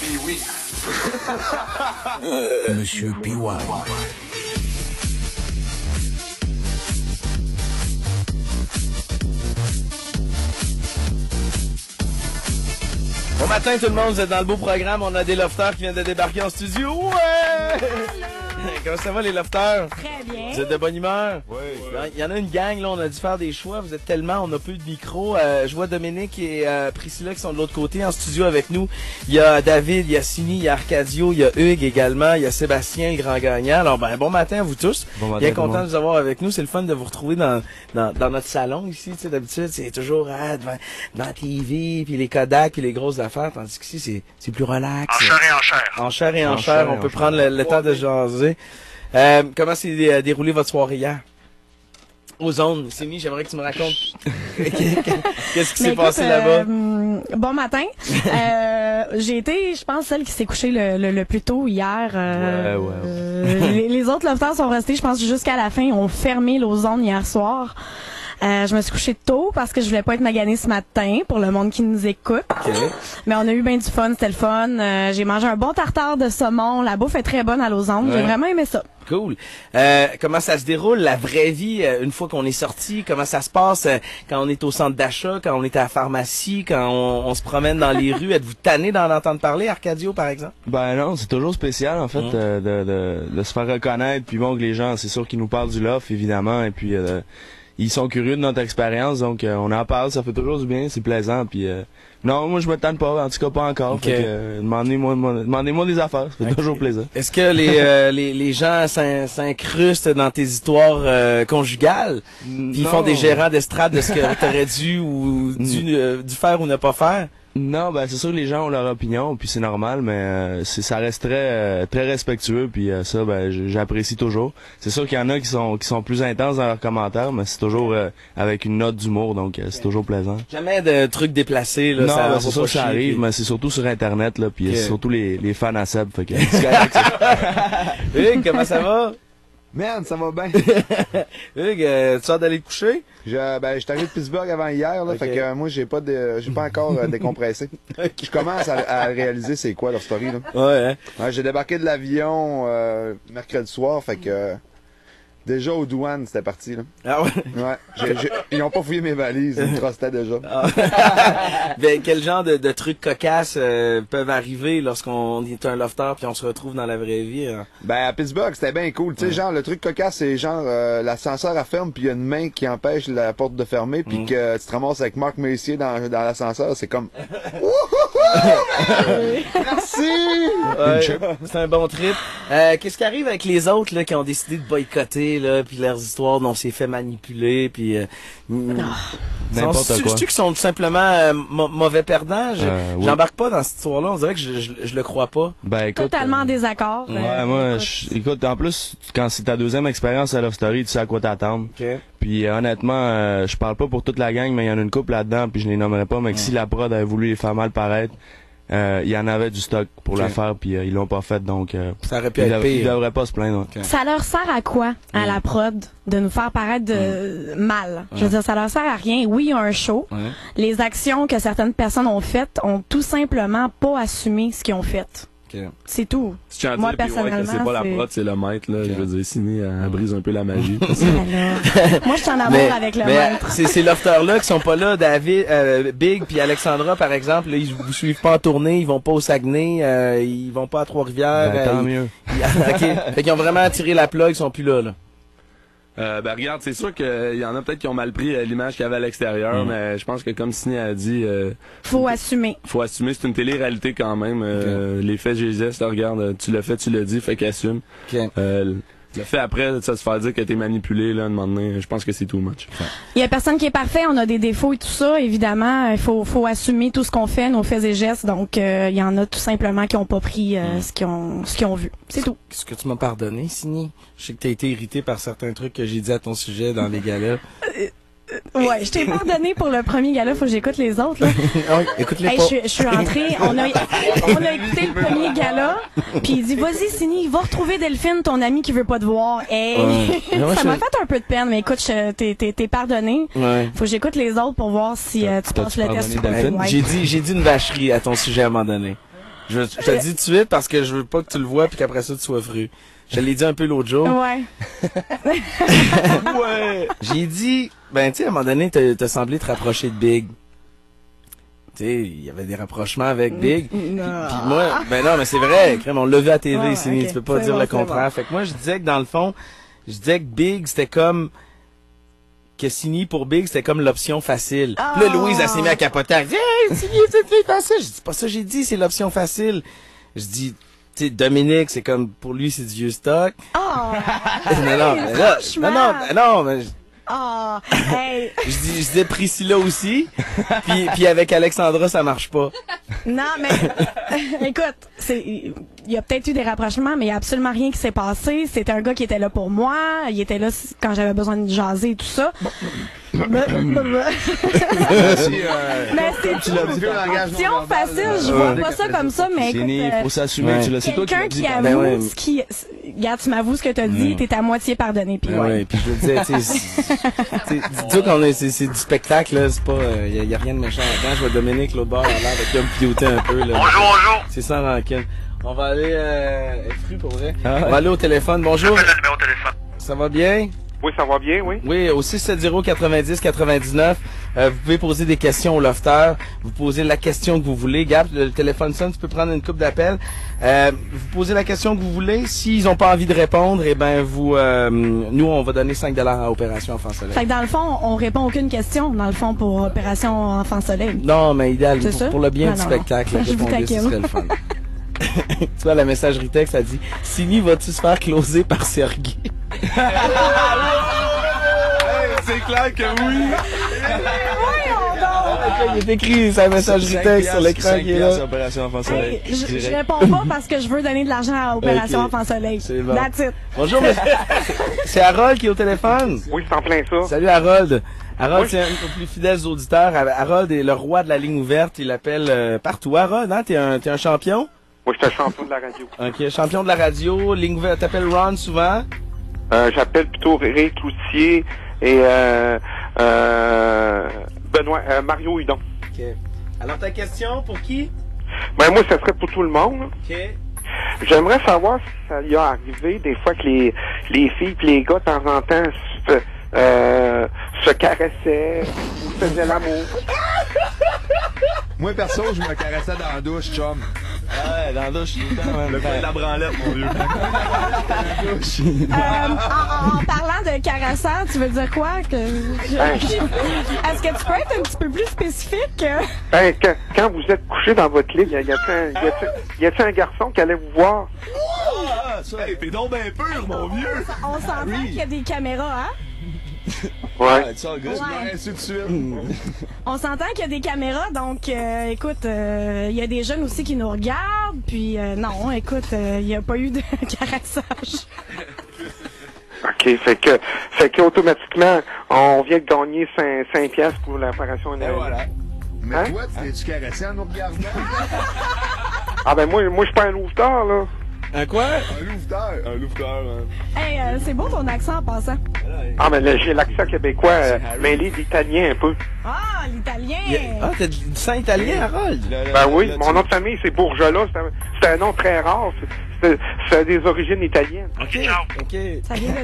Pee-wee. Monsieur Pee-wee. Bon matin tout le monde, vous êtes dans le beau programme, on a des lofters qui viennent de débarquer en studio. Ouais! Comment ça va les lofters? Très bien. Vous êtes de bonne humeur? Oui. Il y en a une gang, là, on a dû faire des choix, vous êtes tellement, on a peu de micros. Je vois Dominique et Priscilla qui sont de l'autre côté en studio avec nous. Il y a David, il y a Sini, il y a Arcadio, il y a Hugues également, il y a Sébastien, le grand gagnant. Alors bon matin à vous tous. Bon matin, Bien tout le content monde. de vous avoir avec nous, c'est le fun de vous retrouver dans notre salon ici. Tu sais, d'habitude, c'est toujours devant la TV, puis les Kodak, puis les grosses affaires, tandis qu'ici, c'est plus relax. En chair et en chair. En chair et en En chair, chair et on en peut chair. prendre le temps de jaser. Comment s'est déroulé votre soirée hier? Aux zones. Simi, j'aimerais que tu me racontes. Qu'est-ce qui s'est passé là-bas? Bon matin. J'ai été, je pense, celle qui s'est couchée le plus tôt hier. Les autres lofters sont restés, je pense, jusqu'à la fin. Ils ont fermé l'Ozone hier soir. Je me suis couchée tôt parce que je voulais pas être maganée ce matin pour le monde qui nous écoute. Okay. Mais on a eu bien du fun, c'était le fun. J'ai mangé un bon tartare de saumon. La bouffe est très bonne à Lausanne. Ouais. J'ai vraiment aimé ça. Cool. Comment ça se déroule, la vraie vie, une fois qu'on est sorti? Comment ça se passe quand on est au centre d'achat, quand on est à la pharmacie, quand on se promène dans les rues? Êtes-vous tanné d'en entendre parler, Arcadio, par exemple? Ben non, c'est toujours spécial en fait de se faire reconnaître. Puis bon, que les gens, c'est sûr qu'ils nous parlent du loft, évidemment, et puis ils sont curieux de notre expérience, donc on en parle, ça fait toujours du bien, c'est plaisant. Puis non, moi je me tente pas, en tout cas pas encore. Okay. Fait que demandez-moi des affaires, ça fait toujours plaisir. Est-ce que les gens s'incrustent dans tes histoires conjugales? Puis ils font des gérants d'estrade de ce que t'aurais dû ou dû faire ou ne pas faire? Non, ben c'est sûr que les gens ont leur opinion, puis c'est normal, mais ça reste très respectueux, puis ça, ben j'apprécie toujours. C'est sûr qu'il y en a qui sont plus intenses dans leurs commentaires, mais c'est toujours avec une note d'humour, donc c'est toujours plaisant. Jamais de trucs déplacés, là. Non, ça ben, va c'est pas sûr que ça chier, arrive, puis- mais c'est surtout sur Internet, là, puis Ok. c'est surtout les fans à Seb, fait que c'est correct, ça. Hugues, comment ça va? Man, ça va bien. Hugues, tu sors d'aller te coucher? J'étais arrivé de Pittsburgh avant hier, là, Ok. fait que moi j'ai pas encore décompressé. Je commence à réaliser c'est quoi leur story là. Ouais, hein? Ouais, j'ai débarqué de l'avion mercredi soir, fait que déjà aux douanes c'était parti là. Ah ouais? Ouais, ils ont pas fouillé mes valises, ils me trustaient déjà. Ben, quel genre de trucs cocasses peuvent arriver lorsqu'on est un lofter puis on se retrouve dans la vraie vie? Hein? Ben à Pittsburgh c'était bien cool, tu sais genre le truc cocasse c'est genre l'ascenseur elle ferme puis il y a une main qui empêche la porte de fermer puis que tu te ramasses avec Marc Messier dans l'ascenseur, c'est comme merci. Ouais, c'est un bon trip. Qu'est-ce qui arrive avec les autres là qui ont décidé de boycotter là puis leurs histoires dont on s'est fait manipuler puis N'importe quoi. Ceux qui sont tout simplement mauvais perdants, Oui. j'embarque pas dans cette histoire-là. On dirait que je le crois pas. Ben écoute. Totalement en désaccord. Ouais, moi, écoute, en plus, quand c'est ta deuxième expérience à Love Story, tu sais à quoi t'attendre. Okay. Puis honnêtement, je parle pas pour toute la gang, mais il y en a une couple là-dedans, puis je les nommerai pas, mais que si la prod avait voulu les faire mal paraître, il y en avait du stock pour la faire, puis ils l'ont pas fait, donc Ça aurait pu ils être ils pire. devraient pas se plaindre. Ça leur sert à quoi, à la prod, de nous faire paraître mal? Je veux dire, ça leur sert à rien. Oui, il y a un show. Ouais. Les actions que certaines personnes ont faites ont tout simplement pas assumé ce qu'ils ont fait. Okay. C'est tout. Si tu en Moi, dis, puis personnellement, c'est pas c'est- la prod, c'est le maître, là. Je veux dire, Ciné, elle brise un peu la magie. Alors, moi, je suis en amour avec le maître. Ces lofters-là qui sont pas là, David, Big puis Alexandra par exemple, là, ils vous suivent pas en tournée, ils vont pas au Saguenay, ils vont pas à Trois-Rivières. Ben, tant mieux. OK. Fait qu'ils ont vraiment tiré la plug, ils sont plus là. Ben regarde, c'est sûr qu'il y en a peut-être qui ont mal pris l'image qu'il y avait à l'extérieur, mais je pense que comme Ciné a dit, Faut assumer. faut assumer, c'est une télé-réalité quand même. Les faits, j'ai les gestes, là, regarde, tu l'as fait, tu l'as dit, fait qu'assume. OK. Le fait après, ça se faire dire que t'es manipulé, là, un moment donné, je pense que c'est too much. Il y a personne qui est parfait, on a des défauts et tout ça, évidemment. Il faut assumer tout ce qu'on fait, nos faits et gestes. Donc, il y en a tout simplement qui ont pas pris ce qu'ils ont vu. C'est tout. Est-ce que tu m'as pardonné, Sini? Je sais que t'as été irrité par certains trucs que j'ai dit à ton sujet dans les galas. Ouais, je t'ai pardonné pour le premier gala, faut que j'écoute les autres, là. Oui, écoute-les Hey, pas. je suis rentrée, on a écouté le premier gala, puis il dit, vas-y, Sini, va retrouver Delphine, ton ami qui veut pas te voir. Hey, Moi, ça m'a fait un peu de peine, mais écoute, t'es pardonné. Ouais. Faut que j'écoute les autres pour voir si tu passes le test ou pas. pardonné Delphine? Ouais. J'ai dit une vacherie à ton sujet à un moment donné. Je te le dis tout de suite parce que je veux pas que tu le vois puis qu'après ça tu sois fru. Je l'ai dit un peu l'autre jour. Ouais. Ouais. J'ai dit, ben tu sais, à un moment donné, t'as semblé te rapprocher de Big. Tu sais, il y avait des rapprochements avec Big. Non. Puis moi, ben non, mais c'est vrai, crème, on l'a vu à TV, Ouais, Sini, ok. tu peux pas C'est dire bon, le c'est contraire. bon. Fait que moi, je disais que dans le fond, je disais que Big, c'était comme... que Sini pour Big, c'était comme l'option facile. Ah. Puis là, Louise, elle s'est mise à capoter. Elle dit, hey, Sini, c'est facile. Je dis, pas ça, j'ai dit, c'est l'option facile. Je dis, tu sais, Dominique, c'est comme, pour lui, c'est du vieux stock. Oh! non, non, mais là, non, mais Oh! Hey! je disais Priscilla aussi. puis avec Alexandra, ça marche pas. Non, mais écoute, il y a peut-être eu des rapprochements, mais il y a absolument rien qui s'est passé. C'était un gars qui était là pour moi. Il était là quand j'avais besoin de jaser et tout ça. Mais c'est tu l'as dit, option facile, je vois pas ça comme ça, mais Chénie, écoute, faut s'assumer, ouais. tu l'as, c'est toi qui quelqu'un l'as dit. qui Ben avoue ouais. ce qui... Regarde, tu m'avoues ce que t'as dit, t'es à moitié pardonné, puis Ben ouais, puis je le disais, tu sais, dis-toi qu'on est, c'est du spectacle, là, c'est pas, y a rien de méchant là-dedans. Je vois Dominique, l'autre bord, là, avec un piloté un peu, là. Bonjour. C'est sans rancune. On va aller, être fru pour vrai. Ah ouais. On va aller au téléphone. Bonjour. Appelle le numéro de téléphone. Ça va bien? Oui, ça va bien, oui. Oui, au 670-90-99, vous pouvez poser des questions au lofter. Vous posez la question que vous voulez. Gab, le téléphone sonne, tu peux prendre une coupe d'appels. Vous posez la question que vous voulez. S'ils ont pas envie de répondre, eh ben vous, nous, on va donner 5$ à Opération Enfant Soleil. Fait que dans le fond, on répond aucune question, dans le fond, pour Opération Enfant Soleil. Non, mais idéal, C'est ça? pour le bien Non, du non, spectacle, non. Je vous répondez, ce taquine. serait le fun. Tu vois, la messagerie texte, a dit « Sini, vas-tu se faire closer par Sergei? » C'est clair que oui. Il est écrit sa messagerie texte sur l'écran qui est là. Opération Enfant Soleil. Hey, je réponds pas parce que je veux donner de l'argent à Opération Ok. Enfant Soleil. C'est bon. That's it. Bonjour, monsieur. C'est Harold qui est au téléphone. Oui, c'est en plein ça. Salut Harold. Harold, Oui. c'est un de nos plus fidèles auditeurs. Harold est le roi de la ligne ouverte. Il appelle partout. Harold, hein? T'es un champion? Moi, je suis un champion de la radio. Ok, champion de la radio. Ligne ouverte. T'appelles Ron souvent? J'appelle plutôt Ré Cloutier et Benoît, Mario Hudon. Ok. Alors, ta question, pour qui? Ben, moi, ça serait pour tout le monde. Ok. J'aimerais savoir si ça y a arrivé des fois que les filles et les gars, de temps en temps, se caressaient ou faisaient l'amour. Moi, perso, je me caressais dans la douche, chum. Ouais, dans la douche, tout le temps, man. Le coin de la branlette, mon vieux. En parlant de caressant, tu veux dire quoi? Est-ce que tu peux être un petit peu plus spécifique? Ben, quand vous êtes couché dans votre lit, y a-t-il un garçon qui allait vous voir? Hey, t'es donc ben pur, mon vieux. On s'entend qu'il y a des caméras, hein? Ouais. It's all good. Ouais. Ainsi de suite. On s'entend qu'il y a des caméras, donc écoute, il y a des jeunes aussi qui nous regardent, puis non, écoute, il n'y a pas eu de caressage. OK, fait que automatiquement, on vient de gagner 5 piastres pour l'opération Et NRL. voilà. Mais Hein? toi, t'es-tu caressé en nous regardant? Ah ben moi je suis pas un louveteur, là. Un quoi? Un louveteur. Un louveteur, man. Hey, c'est beau ton accent en passant. Ah ben là, j'ai l'accent québécois, mêlé d'italien un peu. Ah, l'italien! Ah, t'as du sang italien, Harold? Ben oui, mon nom de famille c'est Bourgelat, c'est un nom très rare, c'est des origines italiennes. Ok, ok. Ça vient de